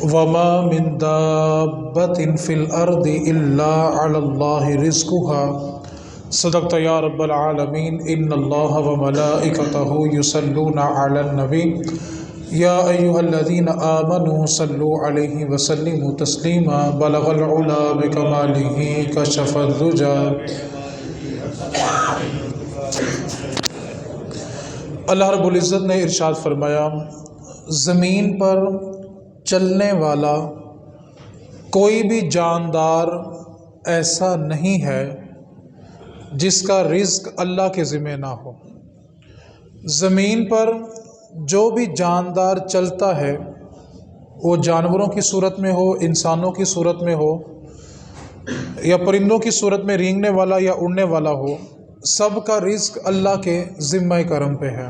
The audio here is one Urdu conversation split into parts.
وما من دابة في الأرض إلا على الله رزقها صدقت یا رب العالمین ان اللہ وملائکتہ یصلون علی النبی یا ایہا الذین آمنوا صلوا علیہ وسلموا تسلیما بلغ العلا بکمالہ کشف الدجی۔ اللہ رب العزت نے ارشاد فرمایا، زمین پر چلنے والا کوئی بھی جاندار ایسا نہیں ہے جس کا رزق اللہ کے ذمہ نہ ہو۔ زمین پر جو بھی جاندار چلتا ہے، وہ جانوروں کی صورت میں ہو، انسانوں کی صورت میں ہو، یا پرندوں کی صورت میں رینگنے والا یا اڑنے والا ہو، سب کا رزق اللہ کے ذمہ کرم پہ ہے۔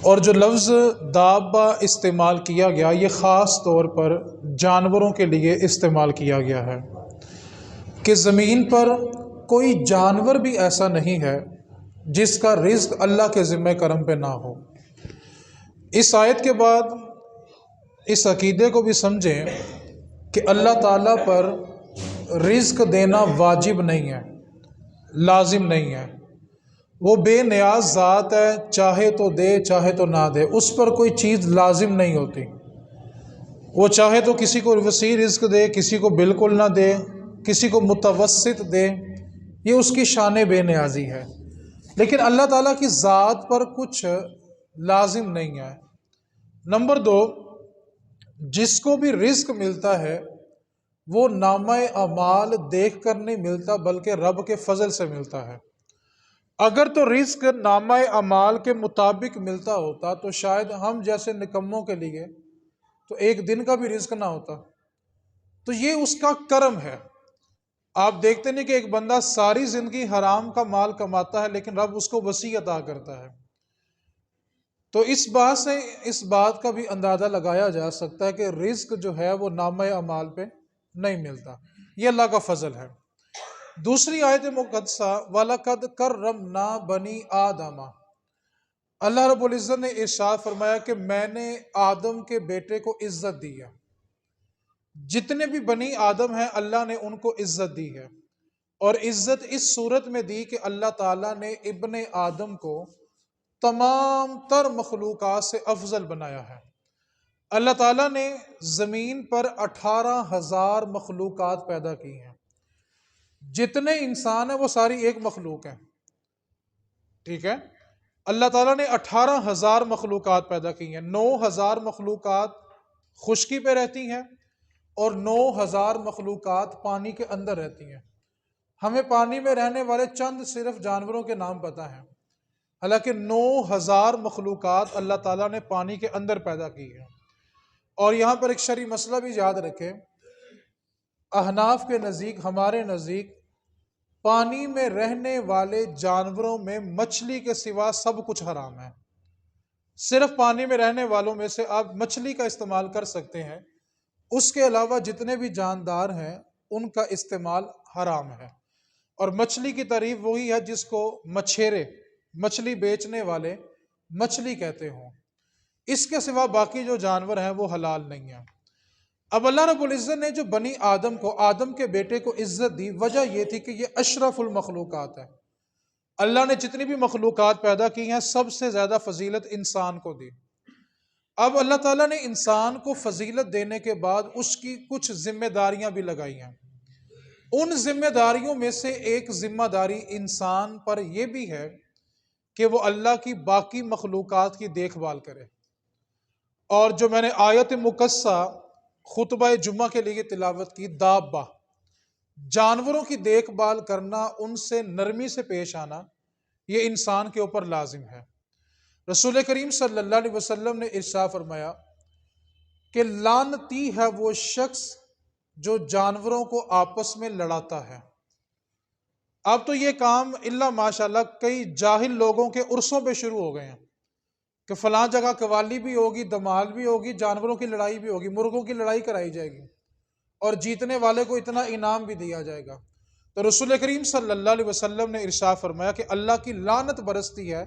اور جو لفظ دابہ استعمال کیا گیا، یہ خاص طور پر جانوروں کے لیے استعمال کیا گیا ہے کہ زمین پر کوئی جانور بھی ایسا نہیں ہے جس کا رزق اللہ کے ذمہ کرم پہ نہ ہو۔ اس آیت کے بعد اس عقیدے کو بھی سمجھیں کہ اللہ تعالیٰ پر رزق دینا واجب نہیں ہے، لازم نہیں ہے۔ وہ بے نیاز ذات ہے، چاہے تو دے چاہے تو نہ دے، اس پر کوئی چیز لازم نہیں ہوتی۔ وہ چاہے تو کسی کو وسیع رزق دے، کسی کو بالکل نہ دے، کسی کو متوسط دے، یہ اس کی شان بے نیازی ہے۔ لیکن اللہ تعالیٰ کی ذات پر کچھ لازم نہیں ہے۔ نمبر 2، جس کو بھی رزق ملتا ہے وہ نامہ اعمال دیکھ کر نہیں ملتا، بلکہ رب کے فضل سے ملتا ہے۔ اگر تو رزق نامہ اعمال کے مطابق ملتا ہوتا تو شاید ہم جیسے نکموں کے لیے تو ایک دن کا بھی رزق نہ ہوتا۔ تو یہ اس کا کرم ہے۔ آپ دیکھتے نہیں کہ ایک بندہ ساری زندگی حرام کا مال کماتا ہے لیکن رب اس کو وسیع عطا کرتا ہے۔ تو اس بات سے اس بات کا بھی اندازہ لگایا جا سکتا ہے کہ رزق جو ہے وہ نامہ اعمال پہ نہیں ملتا، یہ اللہ کا فضل ہے۔ دوسری آیت مقدسہ وَلَقَدْ كَرَّمْنَا بَنِي آدَمَ، اللہ رب العزت نے ارشاد فرمایا کہ میں نے آدم کے بیٹے کو عزت دی ہے۔ جتنے بھی بنی آدم ہیں اللہ نے ان کو عزت دی ہے، اور عزت اس صورت میں دی کہ اللہ تعالیٰ نے ابن آدم کو تمام تر مخلوقات سے افضل بنایا ہے۔ اللہ تعالیٰ نے زمین پر 18,000 مخلوقات پیدا کی ہیں۔ جتنے انسان ہیں وہ ساری ایک مخلوق ہیں، ٹھیک ہے؟ اللہ تعالیٰ نے 18,000 مخلوقات پیدا کی ہیں۔ 9,000 مخلوقات خشکی پہ رہتی ہیں اور 9,000 مخلوقات پانی کے اندر رہتی ہیں۔ ہمیں پانی میں رہنے والے چند صرف جانوروں کے نام پتہ ہیں، حالانکہ 9,000 مخلوقات اللہ تعالیٰ نے پانی کے اندر پیدا کی ہیں۔ اور یہاں پر ایک شرعی مسئلہ بھی یاد رکھیں، احناف کے نزدیک، ہمارے نزدیک، پانی میں رہنے والے جانوروں میں مچھلی کے سوا سب کچھ حرام ہے۔ صرف پانی میں رہنے والوں میں سے آپ مچھلی کا استعمال کر سکتے ہیں، اس کے علاوہ جتنے بھی جاندار ہیں ان کا استعمال حرام ہے۔ اور مچھلی کی تعریف وہی ہے جس کو مچھیرے، مچھلی بیچنے والے مچھلی کہتے ہوں۔ اس کے سوا باقی جو جانور ہیں وہ حلال نہیں ہیں۔ اب اللہ رب العزت نے جو بنی آدم کو، آدم کے بیٹے کو عزت دی، وجہ یہ تھی کہ یہ اشرف المخلوقات ہے۔ اللہ نے جتنی بھی مخلوقات پیدا کی ہیں سب سے زیادہ فضیلت انسان کو دی۔ اب اللہ تعالیٰ نے انسان کو فضیلت دینے کے بعد اس کی کچھ ذمہ داریاں بھی لگائی ہیں۔ ان ذمہ داریوں میں سے ایک ذمہ داری انسان پر یہ بھی ہے کہ وہ اللہ کی باقی مخلوقات کی دیکھ بھال کرے۔ اور جو میں نے آیت مقدسہ خطبہ جمعہ کے لیے تلاوت کی، دابہ، جانوروں کی دیکھ بھال کرنا، ان سے نرمی سے پیش آنا، یہ انسان کے اوپر لازم ہے۔ رسول کریم صلی اللہ علیہ وسلم نے ارشاد فرمایا کہ لعنتی ہے وہ شخص جو جانوروں کو آپس میں لڑاتا ہے۔ اب تو یہ کام اللہ ماشاءاللہ کئی جاہل لوگوں کے عرسوں پہ شروع ہو گئے ہیں کہ فلاں جگہ قوالی بھی ہوگی، دمال بھی ہوگی، جانوروں کی لڑائی بھی ہوگی، مرغوں کی لڑائی کرائی جائے گی اور جیتنے والے کو اتنا انعام بھی دیا جائے گا۔ تو رسول کریم صلی اللہ علیہ وسلم نے ارشاد فرمایا کہ اللہ کی لعنت برستی ہے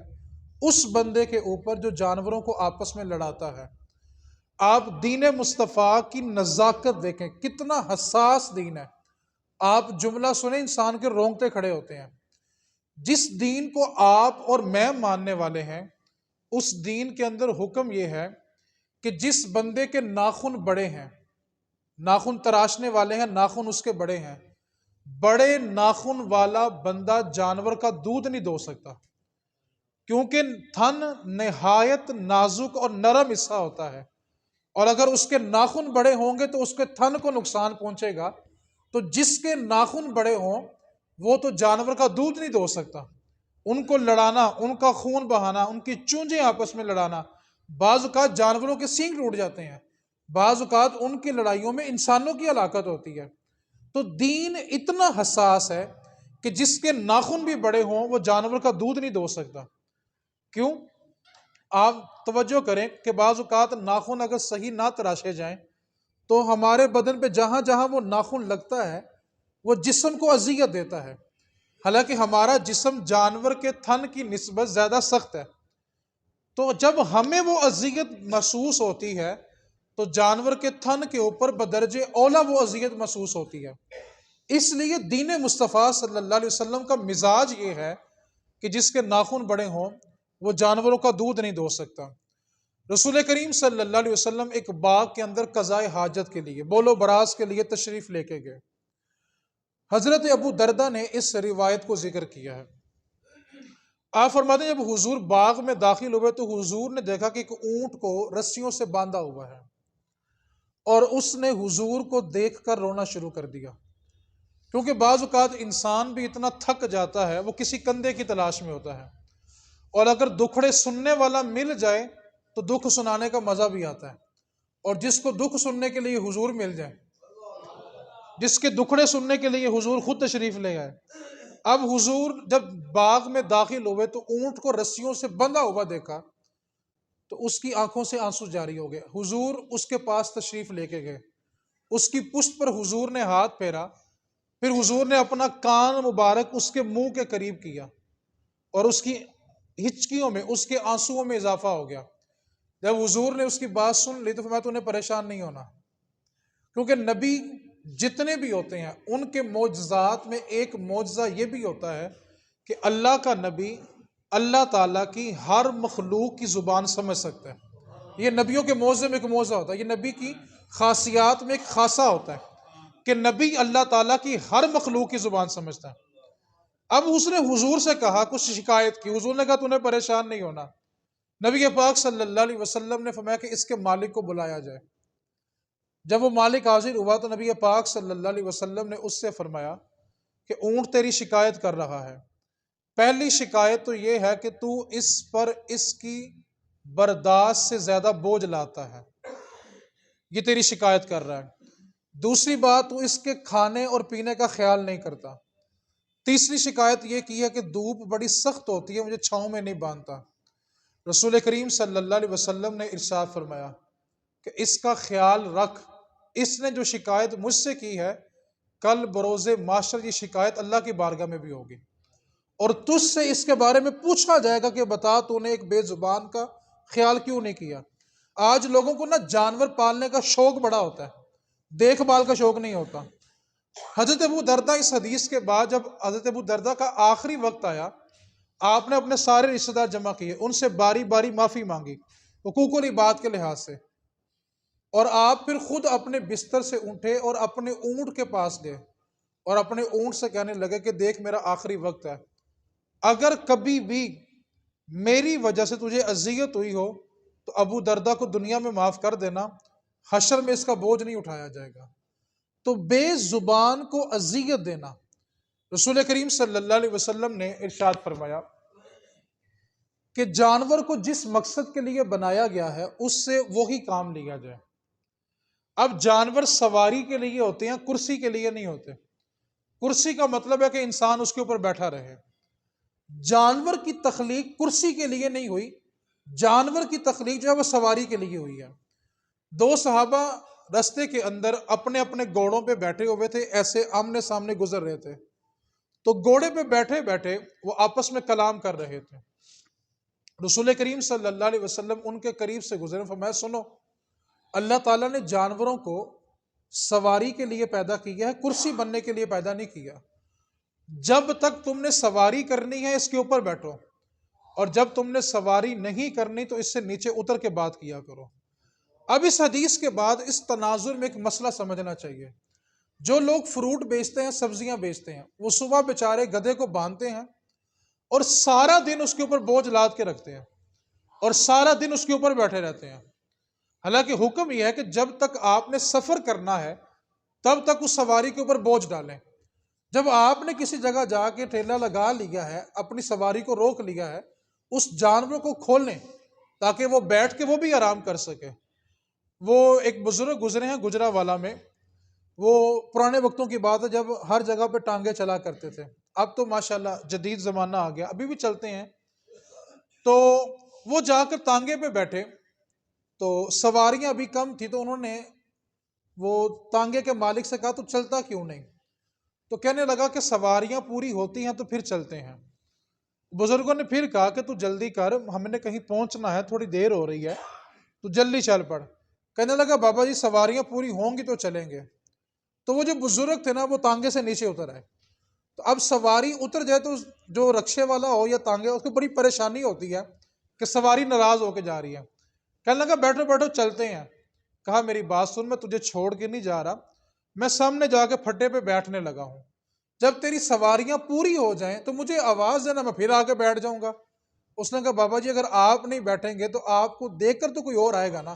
اس بندے کے اوپر جو جانوروں کو آپس میں لڑاتا ہے۔ آپ دین مصطفیٰ کی نزاکت دیکھیں، کتنا حساس دین ہے۔ آپ جملہ سنیں انسان کے رونگٹے کھڑے ہوتے ہیں۔ جس دین کو آپ اور میں ماننے والے ہیں، اس دین کے اندر حکم یہ ہے کہ جس بندے کے ناخن بڑے ہیں، ناخن تراشنے والے ہیں، ناخن اس کے بڑے ہیں، بڑے ناخن والا بندہ جانور کا دودھ نہیں دو سکتا، کیونکہ تھن نہایت نازک اور نرم حصہ ہوتا ہے، اور اگر اس کے ناخن بڑے ہوں گے تو اس کے تھن کو نقصان پہنچے گا۔ تو جس کے ناخن بڑے ہوں وہ تو جانور کا دودھ نہیں دو سکتا۔ ان کو لڑانا، ان کا خون بہانا، ان کی چونجیں آپس میں لڑانا، بعض اوقات جانوروں کے سینگ ٹوٹ جاتے ہیں، بعض اوقات ان کی لڑائیوں میں انسانوں کی ہلاکت ہوتی ہے۔ تو دین اتنا حساس ہے کہ جس کے ناخن بھی بڑے ہوں وہ جانور کا دودھ نہیں دو سکتا۔ کیوں؟ آپ توجہ کریں کہ بعض اوقات ناخن اگر صحیح نہ تراشے جائیں تو ہمارے بدن پہ جہاں جہاں وہ ناخن لگتا ہے وہ جسم کو اذیت دیتا ہے، حالانکہ ہمارا جسم جانور کے تھن کی نسبت زیادہ سخت ہے۔ تو جب ہمیں وہ اذیت محسوس ہوتی ہے تو جانور کے تھن کے اوپر بدرجہ اولا وہ اذیت محسوس ہوتی ہے۔ اس لیے دین مصطفیٰ صلی اللہ علیہ وسلم کا مزاج یہ ہے کہ جس کے ناخن بڑے ہوں وہ جانوروں کا دودھ نہیں دو سکتا۔ رسول کریم صلی اللہ علیہ وسلم ایک باغ کے اندر قضاء حاجت کے لیے، بول و براز کے لیے تشریف لے کے گئے۔ حضرت ابو دردہ نے اس روایت کو ذکر کیا ہے۔ آپ فرماتے ہیں جب حضور باغ میں داخل ہوئے تو حضور نے دیکھا کہ ایک اونٹ کو رسیوں سے باندھا ہوا ہے، اور اس نے حضور کو دیکھ کر رونا شروع کر دیا، کیونکہ بعض اوقات انسان بھی اتنا تھک جاتا ہے، وہ کسی کندھے کی تلاش میں ہوتا ہے، اور اگر دکھڑے سننے والا مل جائے تو دکھ سنانے کا مزہ بھی آتا ہے، اور جس کو دکھ سننے کے لیے حضور مل جائے، جس کے دکھڑے سننے کے لیے حضور خود تشریف لے آئے۔ اب حضور جب باغ میں داخل ہوئے تو اونٹ کو رسیوں سے بندھا ہوا دیکھا تو اس کی آنکھوں سے آنسو جاری ہو گئے۔ حضور اس کے پاس تشریف لے کے گئے، اس کی پشت پر حضور نے ہاتھ پھیرا، پھر حضور نے اپنا کان مبارک اس کے منہ کے قریب کیا، اور اس کی ہچکیوں میں، اس کے آنسوؤں میں اضافہ ہو گیا۔ جب حضور نے اس کی بات سن لی تو فرمایا تو انہیں پریشان نہیں ہونا، کیونکہ نبی جتنے بھی ہوتے ہیں ان کے معجزات میں ایک معجزہ یہ بھی ہوتا ہے کہ اللہ کا نبی اللہ تعالیٰ کی ہر مخلوق کی زبان سمجھ سکتا ہے۔ یہ نبیوں کے معجزے میں ایک معجزہ ہوتا ہے، یہ نبی کی خاصیات میں ایک خاصہ ہوتا ہے کہ نبی اللہ تعالیٰ کی ہر مخلوق کی زبان سمجھتا ہے۔ اب اس نے حضور سے کہا، کچھ شکایت کی، حضور نے کہا تو انہیں پریشان نہیں ہونا۔ نبی پاک صلی اللہ علیہ وسلم نے فرمایا کہ اس کے مالک کو بلایا جائے۔ جب وہ مالک حاضر ہوا تو نبی پاک صلی اللہ علیہ وسلم نے اس سے فرمایا کہ اونٹ تیری شکایت کر رہا ہے۔ پہلی شکایت تو یہ ہے کہ تو اس پر اس کی برداشت سے زیادہ بوجھ لاتا ہے، یہ تیری شکایت کر رہا ہے۔ دوسری بات، تو اس کے کھانے اور پینے کا خیال نہیں کرتا۔ تیسری شکایت یہ کی ہے کہ دھوپ بڑی سخت ہوتی ہے، مجھے چھاؤں میں نہیں باندھتا۔ رسول کریم صلی اللہ علیہ وسلم نے ارشاد فرمایا کہ اس کا خیال رکھ، اس نے جو شکایت مجھ سے کی ہے کل بروز معاشر یہ شکایت اللہ کی بارگاہ میں بھی ہوگی، اور تجھ سے اس کے بارے میں پوچھا جائے گا کہ بتا تو نے ایک بے زبان کا خیال کیوں نہیں کیا۔ آج لوگوں کو جانور پالنے کا شوق بڑا ہوتا ہے، دیکھ بھال کا شوق نہیں ہوتا۔ حضرت ابو دردہ اس حدیث کے بعد جب حضرت ابو دردہ کا آخری وقت آیا، آپ نے اپنے سارے رشتہ دار جمع کیے، ان سے باری باری معافی مانگی حقوق العباد کے لحاظ سے، اور آپ پھر خود اپنے بستر سے اٹھے اور اپنے اونٹ کے پاس گئے اور اپنے اونٹ سے کہنے لگے کہ دیکھ میرا آخری وقت ہے، اگر کبھی بھی میری وجہ سے تجھے اذیت ہوئی ہو تو ابو دردہ کو دنیا میں معاف کر دینا، حشر میں اس کا بوجھ نہیں اٹھایا جائے گا۔ تو بے زبان کو اذیت دینا، رسول کریم صلی اللہ علیہ وسلم نے ارشاد فرمایا کہ جانور کو جس مقصد کے لیے بنایا گیا ہے اس سے وہی کام لیا جائے۔ اب جانور سواری کے لیے ہوتے ہیں، کرسی کے لیے نہیں ہوتے۔ کرسی کا مطلب ہے کہ انسان اس کے اوپر بیٹھا رہے۔ جانور کی تخلیق کرسی کے لیے نہیں ہوئی، جانور کی تخلیق جو ہے وہ سواری کے لیے ہوئی ہے۔ دو صحابہ رستے کے اندر اپنے اپنے گھوڑوں پہ بیٹھے ہوئے تھے، ایسے آمنے سامنے گزر رہے تھے، تو گھوڑے پہ بیٹھے بیٹھے وہ آپس میں کلام کر رہے تھے۔ رسول کریم صلی اللہ علیہ وسلم ان کے قریب سے گزرے، فرمایا سنو، اللہ تعالیٰ نے جانوروں کو سواری کے لیے پیدا کیا ہے، کرسی بننے کے لیے پیدا نہیں کیا۔ جب تک تم نے سواری کرنی ہے اس کے اوپر بیٹھو، اور جب تم نے سواری نہیں کرنی تو اس سے نیچے اتر کے بات کیا کرو۔ اب اس حدیث کے بعد اس تناظر میں ایک مسئلہ سمجھنا چاہیے۔ جو لوگ فروٹ بیچتے ہیں، سبزیاں بیچتے ہیں، وہ صبح بیچارے گدھے کو باندھتے ہیں اور سارا دن اس کے اوپر بوجھ لاد کے رکھتے ہیں اور سارا دن اس کے اوپر بیٹھے رہتے ہیں۔ حالانکہ حکم یہ ہے کہ جب تک آپ نے سفر کرنا ہے تب تک اس سواری کے اوپر بوجھ ڈالیں۔ جب آپ نے کسی جگہ جا کے ٹھیلا لگا لیا ہے، اپنی سواری کو روک لیا ہے، اس جانور کو کھول لیں تاکہ وہ بیٹھ کے وہ بھی آرام کر سکے۔ وہ ایک بزرگ گزرے ہیں گجرانوالہ میں، وہ پرانے وقتوں کی بات ہے جب ہر جگہ پہ ٹانگے چلا کرتے تھے۔ اب تو ماشاءاللہ جدید زمانہ آ گیا، ابھی بھی چلتے ہیں۔ تو وہ جا کر ٹانگے پہ بیٹھے تو سواریاں ابھی کم تھی، تو انہوں نے وہ ٹانگے کے مالک سے کہا تو چلتا کیوں نہیں؟ تو کہنے لگا کہ سواریاں پوری ہوتی ہیں تو پھر چلتے ہیں۔ بزرگوں نے پھر کہا کہ تو جلدی کر، ہم نے کہیں پہنچنا ہے، تھوڑی دیر ہو رہی ہے، تو جلدی چل پڑ۔ کہنے لگا بابا جی سواریاں پوری ہوں گی تو چلیں گے۔ تو وہ جو بزرگ تھے نا، وہ تانگے سے نیچے اتر آئے۔ تو اب سواری اتر جائے تو جو رکشے والا ہو یا تانگے، اس کو بڑی پریشانی ہوتی ہے کہ سواری ناراض ہو کے جا رہی ہے۔ کہنے لگا بیٹھو بیٹھو چلتے ہیں۔ کہا میری بات سن، میں تجھے چھوڑ کے نہیں جا رہا، میں سامنے جا کے پھٹے پہ بیٹھنے لگا ہوں، جب تیری سواریاں پوری ہو جائیں تو مجھے آواز دینا، میں پھر آ کے بیٹھ جاؤں گا۔ اس نے کہا بابا جی اگر آپ نہیں بیٹھیں گے تو آپ کو دیکھ کر تو کوئی اور آئے گا نا،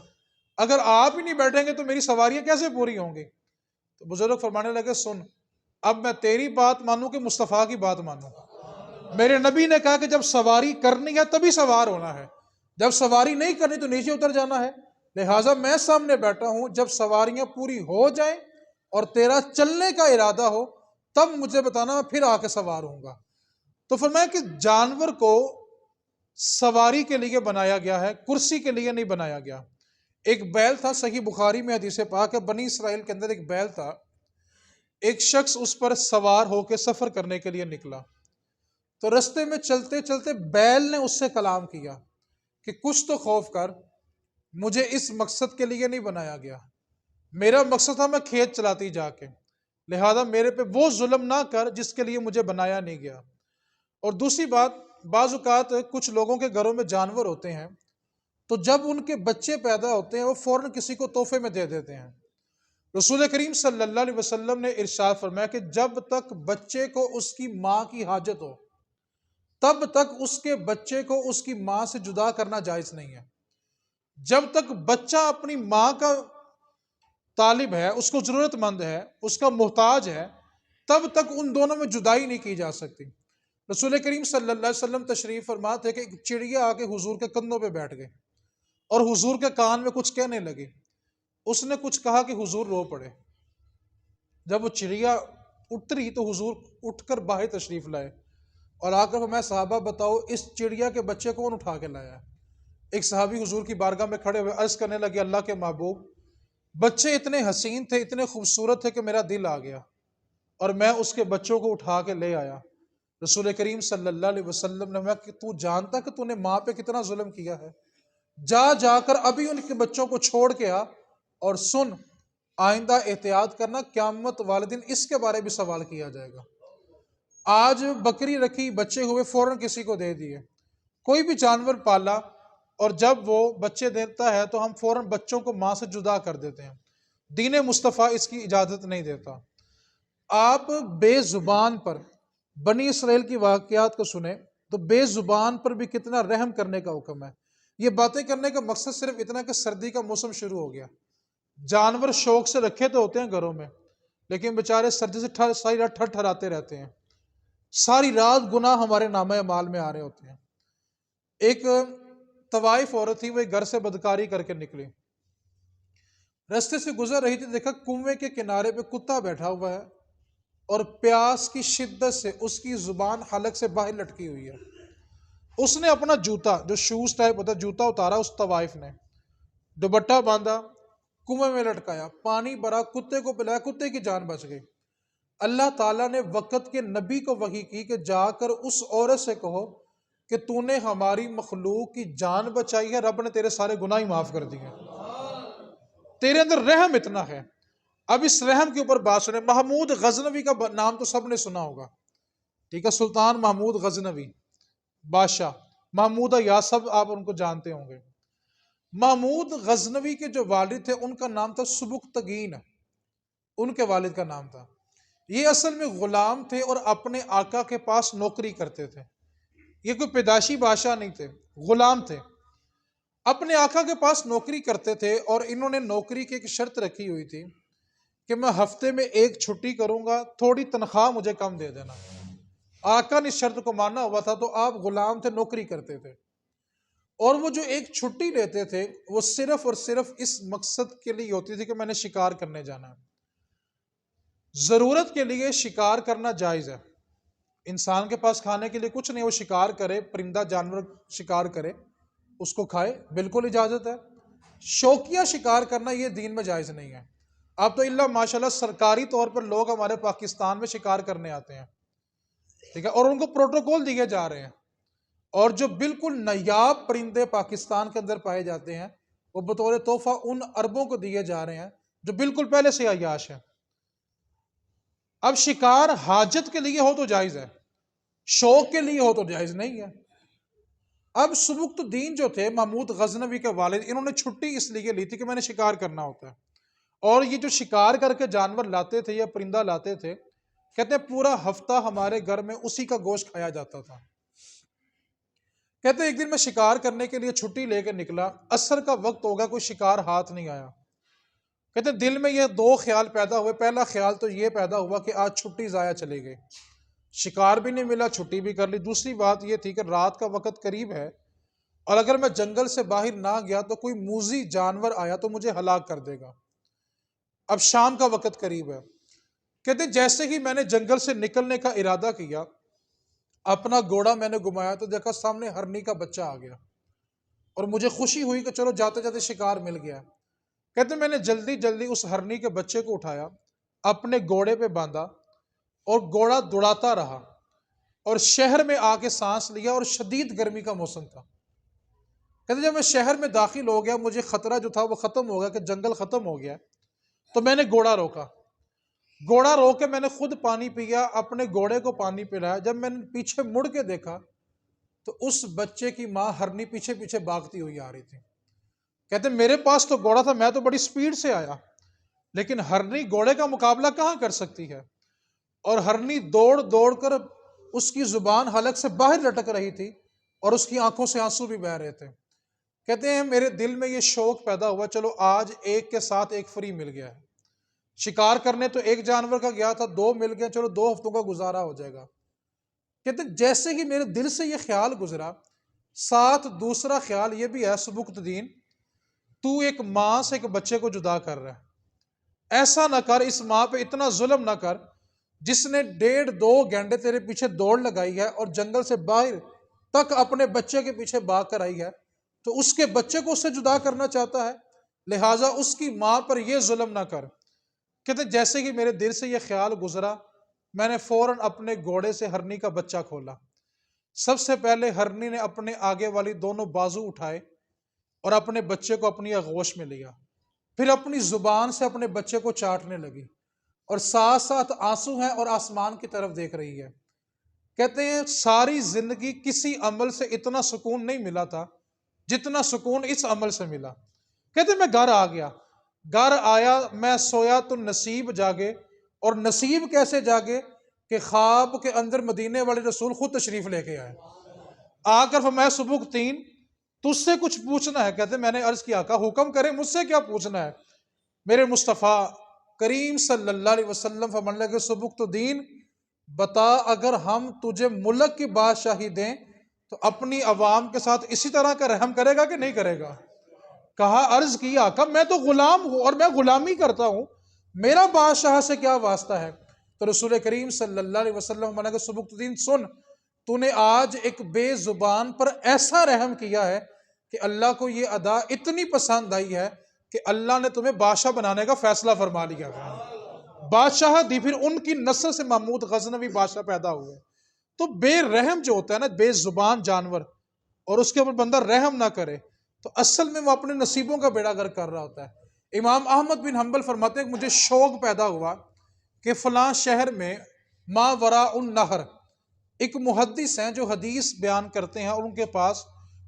اگر آپ ہی نہیں بیٹھیں گے تو میری سواریاں کیسے پوری ہوں گی؟ تو بزرگ فرمانے لگے سن، اب میں تیری بات مانوں کہ مصطفیٰ کی بات مانوں؟ میرے نبی نے کہا کہ جب سواری کرنی ہے تبھی سوار ہونا ہے، جب سواری نہیں کرنی تو نیچے اتر جانا ہے۔ لہٰذا میں سامنے بیٹھا ہوں، جب سواریاں پوری ہو جائیں اور تیرا چلنے کا ارادہ ہو تب مجھے بتانا، میں پھر آ کے سوار ہوں گا۔ تو فرمایا کہ جانور کو سواری کے لیے بنایا گیا ہے، کرسی کے لیے نہیں بنایا گیا۔ ایک بیل تھا، صحیح بخاری میں حدیث پاک ہے، بنی اسرائیل کے اندر ایک بیل تھا، ایک شخص اس پر سوار ہو کے سفر کرنے کے لیے نکلا، تو رستے میں چلتے چلتے بیل نے اس سے کلام کیا کہ کچھ تو خوف کر، مجھے اس مقصد کے لیے نہیں بنایا گیا، میرا مقصد تھا میں کھیت چلاتی جا کے، لہذا میرے پہ وہ ظلم نہ کر جس کے لیے مجھے بنایا نہیں گیا۔ اور دوسری بات، بعض اوقات کچھ لوگوں کے گھروں میں جانور ہوتے ہیں، تو جب ان کے بچے پیدا ہوتے ہیں وہ فوراً کسی کو تحفے میں دے دیتے ہیں۔ رسول کریم صلی اللہ علیہ وسلم نے ارشاد فرمایا کہ جب تک بچے کو اس کی ماں کی حاجت ہو تب تک اس کے بچے کو اس کی ماں سے جدا کرنا جائز نہیں ہے۔ جب تک بچہ اپنی ماں کا طالب ہے، اس کو ضرورت مند ہے، اس کا محتاج ہے، تب تک ان دونوں میں جدائی نہیں کی جا سکتی۔ رسول کریم صلی اللہ علیہ وسلم تشریف فرما تھے کہ ایک چڑیا آ کے حضور کے کندھوں پہ بیٹھ گئے اور حضور کے کان میں کچھ کہنے لگی۔ اس نے کچھ کہا کہ حضور رو پڑے۔ جب وہ چڑیا اتری تو حضور اٹھ کر باہر تشریف لائے اور آ کر میں صحابہ بتاؤ اس چڑیا کے بچے کون اٹھا کے لایا؟ ایک صحابی حضور کی بارگاہ میں کھڑے ہوئے عرض کرنے لگے اللہ کے محبوب، بچے اتنے حسین تھے، اتنے خوبصورت تھے کہ میرا دل آ گیا اور میں اس کے بچوں کو اٹھا کے لے آیا۔ رسول کریم صلی اللہ علیہ وسلم نے کہا کہ تو جانتا کہ تو نے ماں پہ کتنا ظلم کیا ہے؟ جا کر ابھی ان کے بچوں کو چھوڑ کے آ اور سن، آئندہ احتیاط کرنا، قیامت والے دن اس کے بارے بھی سوال کیا جائے گا۔ آج بکری رکھی، بچے ہوئے، فوراً کسی کو دے دیے۔ کوئی بھی جانور پالا اور جب وہ بچے دیتا ہے تو ہم فوراً بچوں کو ماں سے جدا کر دیتے ہیں۔ دین مصطفیٰ اس کی اجازت نہیں دیتا۔ آپ بے زبان پر بنی اسرائیل کی واقعات کو سنیں تو بے زبان پر بھی کتنا رحم کرنے کا حکم ہے۔ یہ باتیں کرنے کا مقصد صرف اتنا کہ سردی کا موسم شروع ہو گیا، جانور شوق سے رکھے تو ہوتے ہیں گھروں میں، لیکن بیچارے سردی سے ساری رات ٹھر ٹھراتے رہتے ہیں، ساری رات گناہ ہمارے نامہ اعمال میں آ رہے ہوتے ہیں۔ ایک طوائف عورت تھی، وہ ایک گھر سے بدکاری کر کے نکلی، رستے سے گزر رہی تھی، دیکھا کنویں کے کنارے پہ کتا بیٹھا ہوا ہے اور پیاس کی شدت سے اس کی زبان حلق سے باہر لٹکی ہوئی ہے۔ اس نے اپنا جوتا، جو شوز ٹائپ ہوتا ہے، جوتا اتارا، اس طوائف نے دوپٹہ باندھا، کنویں میں لٹکایا، پانی بھرا، کتے کو پلایا، کتے کی جان بچ گئی۔ اللہ تعالیٰ نے وقت کے نبی کو وحی کی کہ جا کر اس عورت سے کہو کہ تو نے ہماری مخلوق کی جان بچائی ہے، رب نے تیرے سارے گناہ ہی معاف کر دیے۔ تیرے اندر رحم اتنا ہے۔ اب اس رحم کے اوپر بات سنیں۔ محمود غزنوی کا نام تو سب نے سنا ہوگا، ٹھیک ہے، سلطان محمود غزنوی، بادشاہ محمود یاسب، آپ ان کو جانتے ہوں گے۔ محمود غزنوی کے جو والد تھے ان کا نام تھا سبکتگین، ان کے والد کا نام تھا۔ یہ اصل میں غلام تھے اور اپنے آقا کے پاس نوکری کرتے تھے، یہ کوئی پیدائشی بادشاہ نہیں تھے، غلام تھے، اپنے آقا کے پاس نوکری کرتے تھے۔ اور انہوں نے نوکری کی ایک شرط رکھی ہوئی تھی کہ میں ہفتے میں ایک چھٹی کروں گا، تھوڑی تنخواہ مجھے کم دے دینا۔ آقا نے اس شرط کو مانا ہوا تھا، تو آپ غلام تھے، نوکری کرتے تھے، اور وہ جو ایک چھٹی لیتے تھے وہ صرف اور صرف اس مقصد کے لیے ہوتی تھی کہ میں نے شکار کرنے جانا ہے۔ ضرورت کے لیے شکار کرنا جائز ہے، انسان کے پاس کھانے کے لیے کچھ نہیں، وہ شکار کرے، پرندہ جانور شکار کرے، اس کو کھائے، بالکل اجازت ہے۔ شوقیہ شکار کرنا یہ دین میں جائز نہیں ہے۔ اب تو اللہ ماشاءاللہ سرکاری طور پر لوگ ہمارے پاکستان میں شکار کرنے آتے ہیں، ٹھیک ہے، اور ان کو پروٹوکول دیے جا رہے ہیں، اور جو بالکل نایاب پرندے پاکستان کے اندر پائے جاتے ہیں وہ بطور تحفہ ان عربوں کو دیے جا رہے ہیں جو بالکل پہلے سے عیاش ہیں۔ اب شکار حاجت کے لیے ہو تو جائز ہے، شوق کے لیے ہو تو جائز نہیں ہے۔ اب سبکتگین جو تھے محمود غزنوی کے والد، انہوں نے چھٹی اس لیے لی تھی کہ میں نے شکار کرنا ہوتا ہے، اور یہ جو شکار کر کے جانور لاتے تھے یا پرندہ لاتے تھے، کہتے ہیں پورا ہفتہ ہمارے گھر میں اسی کا گوشت کھایا جاتا تھا۔ کہتے ہیں ایک دن میں شکار کرنے کے لیے چھٹی لے کے نکلا، عصر کا وقت ہوگا، کوئی شکار ہاتھ نہیں آیا۔ کہتے ہیں دل میں یہ دو خیال پیدا ہوئے، پہلا خیال تو یہ پیدا ہوا کہ آج چھٹی ضائع چلی گئی، شکار بھی نہیں ملا، چھٹی بھی کر لی۔ دوسری بات یہ تھی کہ رات کا وقت قریب ہے، اور اگر میں جنگل سے باہر نہ گیا تو کوئی موذی جانور آیا تو مجھے ہلاک کر دے گا۔ اب شام کا وقت قریب ہے۔ کہتے ہیں جیسے ہی میں نے جنگل سے نکلنے کا ارادہ کیا، اپنا گھوڑا میں نے گھمایا تو دیکھا سامنے ہرنی کا بچہ آ گیا، اور مجھے خوشی ہوئی کہ چلو جاتے جاتے شکار مل گیا۔ کہتے ہیں میں نے جلدی جلدی اس ہرنی کے بچے کو اٹھایا، اپنے گھوڑے پہ باندھا، اور گھوڑا دوڑاتا رہا، اور شہر میں آ کے سانس لیا، اور شدید گرمی کا موسم تھا۔ کہتے جب میں شہر میں داخل ہو گیا، مجھے خطرہ جو تھا وہ ختم ہو گیا کہ جنگل ختم ہو گیا، تو میں نے گھوڑا روکا، گھوڑا روک کے میں نے خود پانی پیا، اپنے گھوڑے کو پانی پلایا۔ جب میں نے پیچھے مڑ کے دیکھا تو اس بچے کی ماں ہرنی پیچھے پیچھے بھاگتی ہوئی آ رہی تھی۔ کہتے میرے پاس تو گھوڑا تھا، میں تو بڑی سپیڈ سے آیا، لیکن ہرنی گھوڑے کا مقابلہ کہاں کر سکتی ہے، اور ہرنی دوڑ دوڑ کر اس کی زبان حلق سے باہر لٹک رہی تھی، اور اس کی آنکھوں سے آنسو بھی بہہ رہے تھے۔ کہتے ہیں میرے دل میں یہ شوق پیدا ہوا، چلو آج ایک کے ساتھ ایک فری مل گیا ہے، شکار کرنے تو ایک جانور کا گیا تھا، دو مل گئے، چلو 2 ہفتوں کا گزارا ہو جائے گا۔ کہتے ہیں جیسے ہی میرے دل سے یہ خیال گزرا، ساتھ دوسرا خیال یہ بھی ہے سبکتگین، تو ایک ماں سے ایک بچے کو جدا کر رہا ہے، ایسا نہ کر، اس ماں پہ اتنا ظلم نہ کر جس نے 1.5-2 گھنٹے تیرے پیچھے دوڑ لگائی ہے اور جنگل سے باہر تک اپنے بچے کے پیچھے بھاگ کر آئی ہے، تو اس کے بچے کو اس سے جدا کرنا چاہتا ہے، لہٰذا اس کی ماں پر یہ ظلم نہ کر۔ کہتے جیسے کہ میرے دل سے یہ خیال گزرا، میں نے فوراً اپنے گھوڑے سے ہرنی کا بچہ کھولا۔ سب سے پہلے ہرنی نے اپنے آگے والی دونوں بازو اٹھائے اور اپنے بچے کو اپنی آغوش میں لیا، پھر اپنی زبان سے اپنے بچے کو چاٹنے لگی، اور ساتھ ساتھ آنسو ہیں اور آسمان کی طرف دیکھ رہی ہے۔ کہتے ہیں ساری زندگی کسی عمل سے اتنا سکون نہیں ملا تھا جتنا سکون اس عمل سے ملا۔ کہتے ہیں میں گھر آ گیا، گھر آیا، میں سویا تو نصیب جاگے، اور نصیب کیسے جاگے کہ خواب کے اندر مدینے والے رسول خود تشریف لے کے آئے، آ کر فرمایا سبکتگین تجھ سے کچھ پوچھنا ہے۔ کہتے میں نے عرض کیا کہ حکم کرے، مجھ سے کیا پوچھنا ہے؟ میرے مصطفیٰ کریم صلی اللہ علیہ وسلم فرمانے لگے سبکتگین بتا، اگر ہم تجھے ملک کی بادشاہی دیں تو اپنی عوام کے ساتھ اسی طرح کا رحم کرے گا کہ نہیں کرے گا؟ کہا عرض کی آقا میں تو غلام ہوں اور میں غلامی کرتا ہوں، میرا بادشاہ سے کیا واسطہ ہے؟ تو رسول کریم صلی اللہ علیہ وسلم نے کہا سبکتگین سن، تو نے آج ایک بے زبان پر ایسا رحم کیا ہے کہ اللہ کو یہ ادا اتنی پسند آئی ہے کہ اللہ نے تمہیں بادشاہ بنانے کا فیصلہ فرما لیا۔ بادشاہ دی، پھر ان کی نسل سے محمود غزنوی بادشاہ پیدا ہوئے۔ تو بے رحم جو ہوتا ہے نا، بے زبان جانور، اور اس کے اوپر بندہ رحم نہ کرے تو اصل میں وہ اپنے نصیبوں کا بیڑا غرق کر رہا ہوتا ہے۔ امام احمد بن حنبل فرماتے ہیں کہ مجھے شوق پیدا ہوا کہ فلاں شہر میں ما وراء النہر ایک محدث ہیں جو حدیث بیان کرتے ہیں، اور ان کے پاس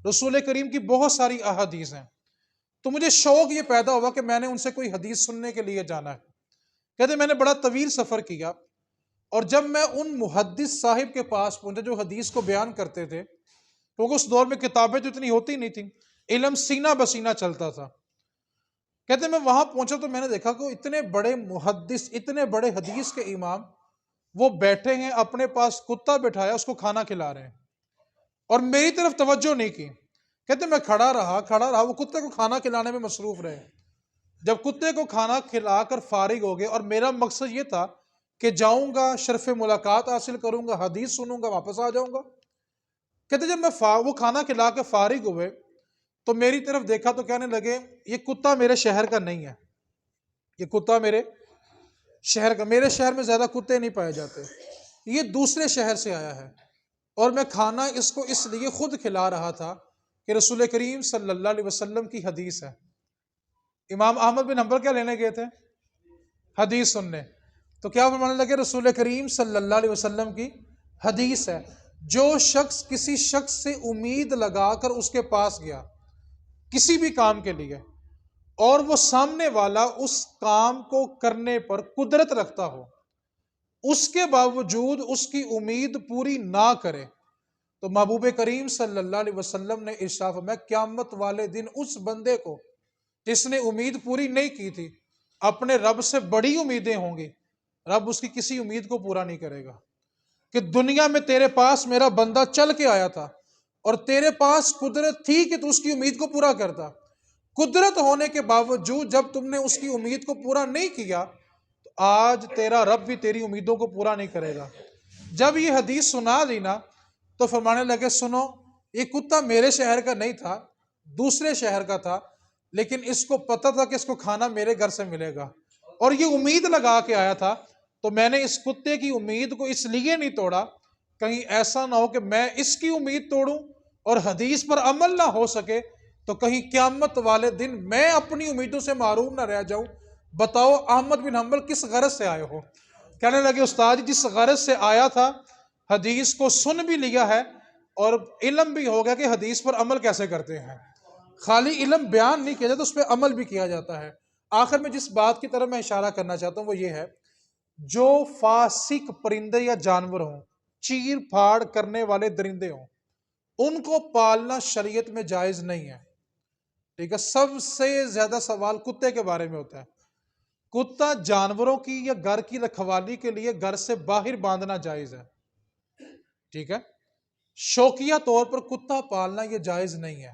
رسول کریم کی بہت ساری احادیث ہیں. تو مجھے شوق یہ پیدا ہوا کہ میں نے ان سے کوئی حدیث سننے کے لیے جانا ہے. کہتے میں نے بڑا طویل سفر کیا، اور جب میں ان محدث صاحب کے پاس پہنچا جو حدیث کو بیان کرتے تھے، کیونکہ اس دور میں کتابیں تو اتنی ہوتی نہیں تھیں، علم سینہ بسینہ چلتا تھا. کہتے میں وہاں پہنچا تو میں نے دیکھا کہ اتنے بڑے محدث، اتنے بڑے حدیث کے امام وہ بیٹھے ہیں، اپنے پاس کتا بٹھایا، اس کو کھانا کھلا رہے ہیں، اور میری طرف توجہ نہیں کی. کہتے میں کھڑا رہا، وہ کتے کو کھانا کھلانے میں مصروف رہے. جب کتے کو کھانا کھلا کر فارغ ہو گئے، اور میرا مقصد یہ تھا کہ جاؤں گا، شرف ملاقات حاصل کروں گا، حدیث سنوں گا، واپس آ جاؤں گا. کہتے جب میں وہ کھانا کھلا کے فارغ ہوئے تو میری طرف دیکھا تو کہنے لگے یہ کتا میرے شہر کا نہیں ہے، یہ کتا میرے شہر کا، میرے شہر میں زیادہ کتے نہیں پائے جاتے، یہ دوسرے شہر سے آیا ہے، اور میں کھانا اس کو اس لیے خود کھلا رہا تھا کہ رسول کریم صلی اللہ علیہ وسلم کی حدیث ہے. امام احمد بن حنبل کیا لینے گئے تھے؟ حدیث سننے. تو کیا فرمانے لگے؟ رسول کریم صلی اللہ علیہ وسلم کی حدیث ہے. جو شخص کسی شخص سے امید لگا کر اس کے پاس گیا کسی بھی کام کے لیے، اور وہ سامنے والا اس کام کو کرنے پر قدرت رکھتا ہو، اس کے باوجود اس کی امید پوری نہ کرے، تو محبوب کریم صلی اللہ علیہ وسلم نے ارشاد فرمایا قیامت والے دن اس بندے کو جس نے امید پوری نہیں کی تھی، اپنے رب سے بڑی امیدیں ہوں گی، رب اس کی کسی امید کو پورا نہیں کرے گا. کہ دنیا میں تیرے پاس میرا بندہ چل کے آیا تھا، اور تیرے پاس قدرت تھی کہ تو اس کی امید کو پورا کرتا، قدرت ہونے کے باوجود جب تم نے اس کی امید کو پورا نہیں کیا، تو آج تیرا رب بھی تیری امیدوں کو پورا نہیں کرے گا. جب یہ حدیث سنا دی نا تو فرمانے لگے سنو، یہ کتا میرے شہر کا نہیں تھا، دوسرے شہر کا تھا، لیکن اس کو پتہ تھا کہ اس کو کھانا میرے گھر سے ملے گا، اور یہ امید لگا کے آیا تھا. تو میں نے اس کتے کی امید کو اس لیے نہیں توڑا کہیں ایسا نہ ہو کہ میں اس کی امید توڑوں اور حدیث پر عمل نہ ہو سکے، تو کہیں قیامت والے دن میں اپنی امیدوں سے محروم نہ رہ جاؤں. بتاؤ احمد بن حنبل کس غرض سے آئے ہو؟ کہنے لگے استاد جس غرض سے آیا تھا حدیث کو سن بھی لیا ہے، اور علم بھی ہو گیا کہ حدیث پر عمل کیسے کرتے ہیں. خالی علم بیان نہیں کیا جاتا، اس پہ عمل بھی کیا جاتا ہے. آخر میں جس بات کی طرف میں اشارہ کرنا چاہتا ہوں وہ یہ ہے، جو فاسق پرندے یا جانور ہوں، چیر پھاڑ کرنے والے درندے ہوں، ان کو پالنا شریعت میں جائز نہیں ہے. ٹھیک ہے، سب سے زیادہ سوال کتے کے بارے میں ہوتا ہے. کتا جانوروں کی یا گھر کی رکھوالی کے لیے گھر سے باہر باندھنا جائز ہے. ٹھیک ہے، شوقیہ طور پر کتا پالنا یہ جائز نہیں ہے.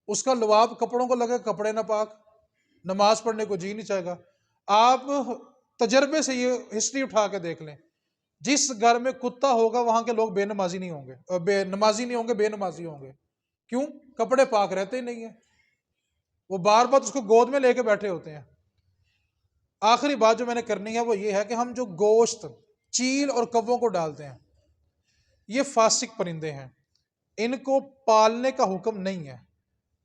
اس کا لعاب کپڑوں کو لگے، کپڑے نہ پاک، نماز پڑھنے کو جی نہیں چاہے گا. آپ تجربے سے یہ ہسٹری اٹھا کے دیکھ لیں، جس گھر میں کتا ہوگا وہاں کے لوگ بے نمازی نہیں ہوں گے، بے نمازی ہوں گے. کیوں؟ کپڑے پاک رہتے ہی نہیں ہیں، وہ بار بار اس کو گود میں لے کے بیٹھے ہوتے ہیں. آخری بات جو میں نے کرنی ہے وہ یہ ہے کہ ہم جو گوشت چیل اور کووں کو ڈالتے ہیں، یہ فاسق پرندے ہیں، ان کو پالنے کا حکم نہیں ہے.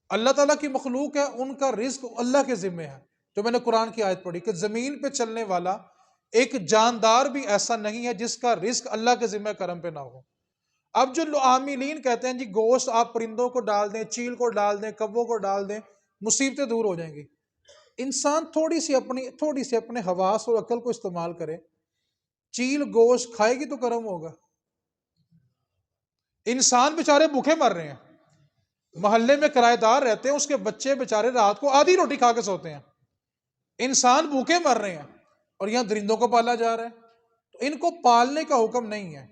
اللہ تعالیٰ کی مخلوق ہے، ان کا رزق اللہ کے ذمہ ہے. جو میں نے قرآن کی آیت پڑھی کہ زمین پہ چلنے والا ایک جاندار بھی ایسا نہیں ہے جس کا رزق اللہ کے ذمہ کرم پہ نہ ہو. اب جو عاملین کہتے ہیں جی گوشت آپ پرندوں کو ڈال دیں، چیل کو ڈال دیں، کووں کو ڈال دیں، مصیبتیں دور ہو جائیں گی. انسان تھوڑی سی اپنے حواس اور عقل کو استعمال کرے. چیل گوشت کھائے گی تو کرم ہوگا. انسان بیچارے بھوکے مر رہے ہیں، محلے میں کرایہ دار رہتے ہیں، اس کے بچے بیچارے رات کو آدھی روٹی کھا کے سوتے ہیں. انسان بھوکے مر رہے ہیں اور یہاں درندوں کو پالا جا رہا ہے. تو ان کو پالنے کا حکم نہیں ہے.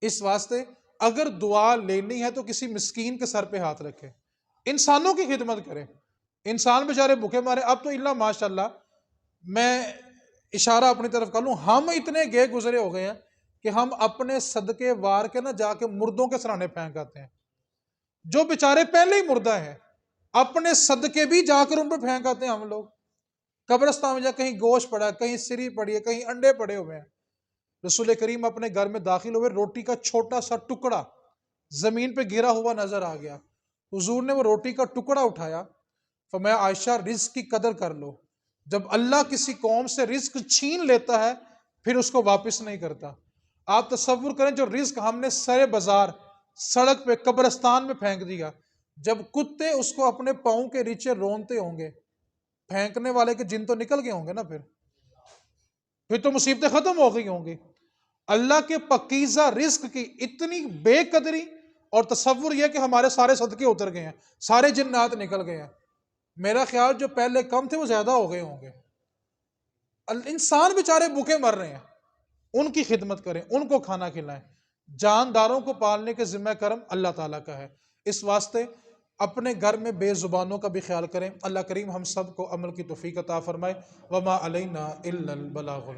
اس واسطے اگر دعا لینی ہے تو کسی مسکین کے سر پہ ہاتھ رکھے، انسانوں کی خدمت کرے. انسان بیچارے بھوکے مارے. اب تو اللہ ماشاءاللہ، میں اشارہ اپنی طرف کر لوں، ہم اتنے گئے گزرے ہو گئے ہیں کہ ہم اپنے صدقے وار کے نہ جا کے مردوں کے سرانے پھینک آتے ہیں. جو بیچارے پہلے ہی مردہ ہیں، اپنے صدقے بھی جا کر ان پہ پھینک آتے ہیں. ہم لوگ قبرستان میں جا کہیں گوشت پڑا ہے، کہیں سری پڑی ہے، کہیں انڈے پڑے ہوئے ہیں. رسول کریم اپنے گھر میں داخل ہوئے، روٹی کا چھوٹا سا ٹکڑا زمین پہ گرا ہوا نظر آ گیا. حضور نے وہ روٹی کا ٹکڑا اٹھایا، فرمایا عائشہ رزق کی قدر کر لو، جب اللہ کسی قوم سے رزق چھین لیتا ہے پھر اس کو واپس نہیں کرتا۔ آپ تصور کریں جو رزق ہم نے سرے بازار، سڑک پہ، قبرستان میں پھینک دیا، جب کتے اس کو اپنے پاؤں کے نیچے رونتے ہوں گے، پھینکنے والے کے جن تو نکل گئے ہوں گے نا، پھر تو مصیبتیں ختم ہو گئی ہوں گی۔ اللہ کے پاکیزہ رزق کی اتنی بے قدری، اور تصور یہ کہ ہمارے سارے صدقے اتر گئے ہیں، سارے جنات نکل گئے ہیں۔ میرا خیال جو پہلے کم تھے وہ زیادہ ہو گئے ہوں گے۔ انسان بیچارے بھوکے مر رہے ہیں، ان کی خدمت کریں، ان کو کھانا کھلائیں۔ جانداروں کو پالنے کے ذمہ کرم اللہ تعالیٰ کا ہے، اس واسطے اپنے گھر میں بے زبانوں کا بھی خیال کریں۔ اللہ کریم ہم سب کو عمل کی توفیق عطا فرمائے۔ وما علینا الا البلاغ۔